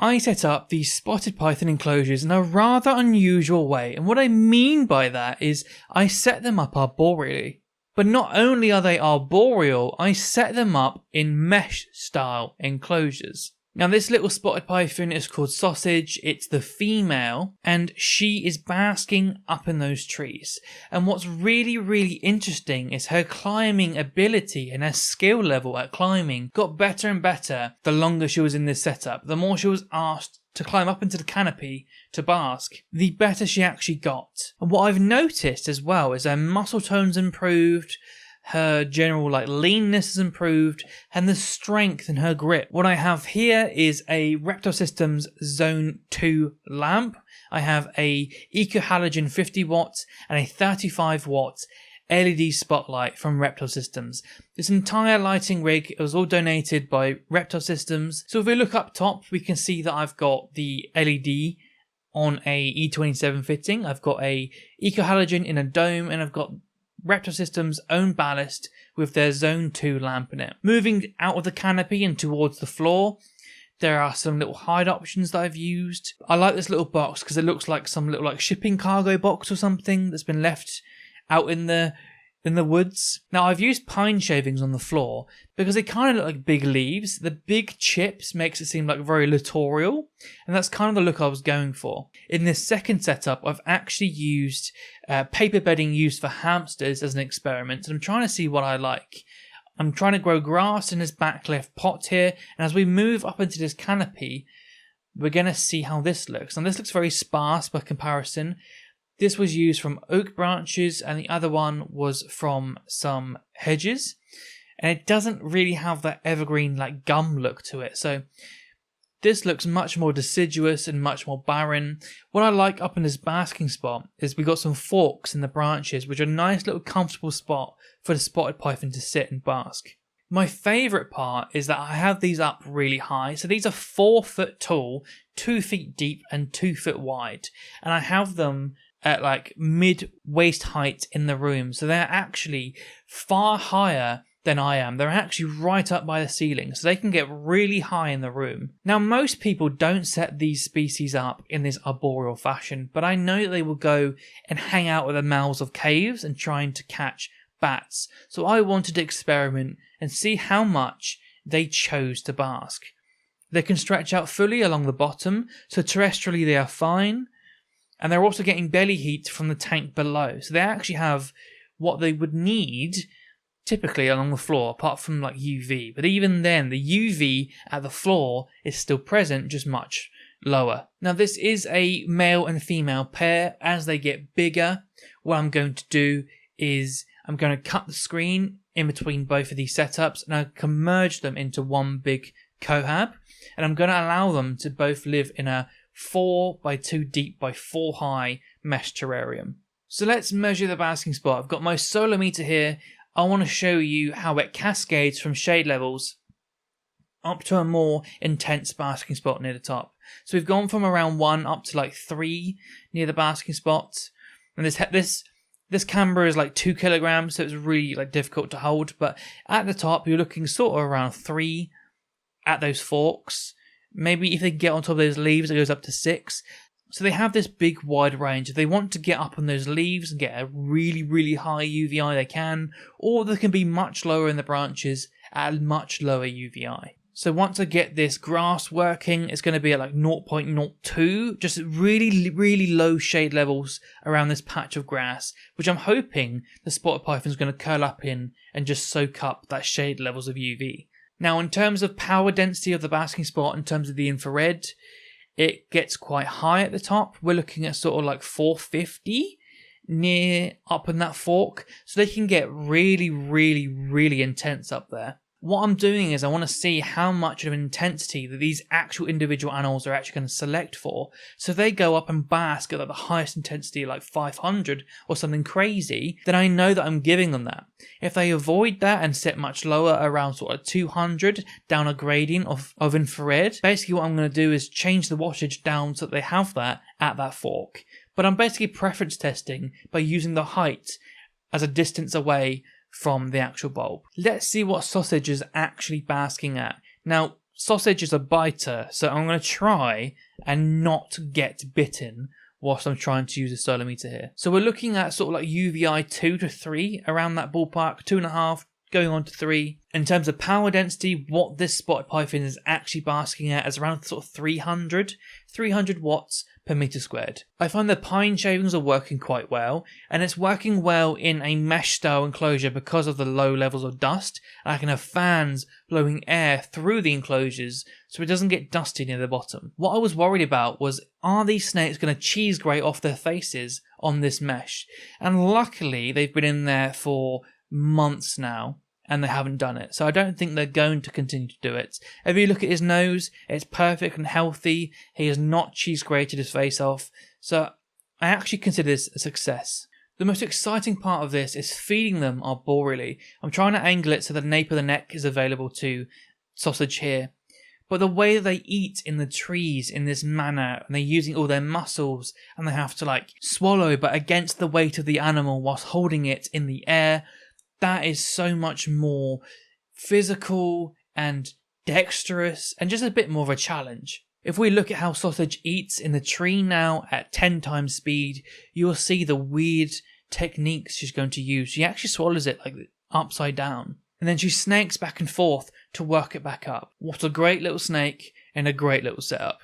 I set up these spotted python enclosures in a rather unusual way, and what I mean by that is I set them up arboreally. But not only are they arboreal, I set them up in mesh style enclosures. Now this little spotted python is called Sausage, it's the female, and she is basking up in those trees. And what's really interesting is her climbing ability and her skill level at climbing got better and better the longer she was in this setup. The more she was asked to climb up into the canopy to bask, the better she actually got. And what I've noticed as well is her muscle tone's improved, her general leanness has improved, and the strength in her grip. What I have here is a Reptile Systems Zone 2 lamp. I have a Eco Halogen 50 watts and a 35 watts LED spotlight from Reptile Systems. This entire lighting rig, it was all donated by Reptile Systems. So if we look up top, we can see that I've got the LED on a E27 fitting. I've got a Eco Halogen in a dome, and I've got Reptile Systems' own ballast with their Zone 2 lamp in it. Moving out of the canopy and towards the floor, there are some little hide options that I've used. I like this little box because it looks like some little shipping cargo box or something that's been left out in the woods. Now I've used pine shavings on the floor because they kind of look like big leaves. The big chips makes it seem like very littoral, and that's kind of the look I was going for. In this second setup, I've actually used paper bedding used for hamsters as an experiment, and I'm trying to see what I like. I'm trying to grow grass in this back left pot here, and as we move up into this canopy, we're going to see how this looks. And this looks very sparse by comparison. This was used from oak branches, and the other one was from some hedges. And it doesn't really have that evergreen gum look to it. So this looks much more deciduous and much more barren. What I like up in this basking spot is we got some forks in the branches, which are a nice little comfortable spot for the spotted python to sit and bask. My favourite part is that I have these up really high. So these are 4 foot tall, 2 feet deep and 2 foot wide. And I have them at mid waist height in the room. So they're actually far higher than I am. They're actually right up by the ceiling, so they can get really high in the room. Now most people don't set these species up in this arboreal fashion, but I know that they will go and hang out at the mouths of caves and trying to catch bats. So I wanted to experiment and see how much they chose to bask. They can stretch out fully along the bottom, so terrestrially they are fine. And they're also getting belly heat from the tank below. So they actually have what they would need typically along the floor, apart from UV. But even then, the UV at the floor is still present, just much lower. Now this is a male and female pair. As they get bigger, what I'm going to do is I'm going to cut the screen in between both of these setups, and I can merge them into one big cohab. And I'm going to allow them to both live in a 4 by 2 deep by 4 high mesh terrarium. So let's measure the basking spot. I've got my solar meter here. I want to show you how it cascades from shade levels up to a more intense basking spot near the top. So we've gone from around 1 up to 3 near the basking spot. And this camera is 2 kilograms, so it's really difficult to hold. But at the top, you're looking sort of around 3 at those forks. Maybe if they get on top of those leaves, it goes up to 6. So they have this big wide range. If they want to get up on those leaves and get a really high UVI, they can. Or they can be much lower in the branches at a much lower UVI. So once I get this grass working, it's going to be at 0.02. Just really low shade levels around this patch of grass, which I'm hoping the spotted python is going to curl up in and just soak up that shade levels of UV. Now, in terms of power density of the basking spot, in terms of the infrared, it gets quite high at the top. We're looking at sort of 450 near up in that fork. So they can get really intense up there. What I'm doing is I want to see how much of an intensity that these actual individual animals are actually going to select for. So if they go up and bask at the highest intensity, 500 or something crazy, then I know that I'm giving them that. If they avoid that and set much lower, around sort of 200 down a gradient of infrared, basically what I'm going to do is change the wattage down so that they have that at that fork. But I'm basically preference testing by using the height as a distance away from the actual bulb. Let's see what Sausage is actually basking at. Now, Sausage is a biter, so I'm going to try and not get bitten whilst I'm trying to use the stylometer here. So we're looking at sort of like UVI 2 to 3, around that ballpark, 2.5 going on to 3. In terms of power density, what this spotted python is actually basking at is around sort of 300 watts per meter squared. I find the pine shavings are working quite well, and it's working well in a mesh style enclosure because of the low levels of dust, and I can have fans blowing air through the enclosures so it doesn't get dusty near the bottom. What I was worried about was, are these snakes going to cheese grate off their faces on this mesh? And luckily they've been in there for months now and they haven't done it, so I don't think they're going to continue to do it. If you look at his nose, it's perfect and healthy. He has not cheese grated his face off, so I actually consider this a success. The most exciting part of this is feeding them arboreally. I'm trying to angle it so the nape of the neck is available to Sausage here, but the way that they eat in the trees in this manner, and they're using all their muscles, and they have to like swallow but against the weight of the animal whilst holding it in the air, that is so much more physical and dexterous and just a bit more of a challenge. If we look at how Sausage eats in the tree now at 10 times speed, you will see the weird techniques she's going to use. She actually swallows it like upside down, and then she snakes back and forth to work it back up. What a great little snake and a great little setup.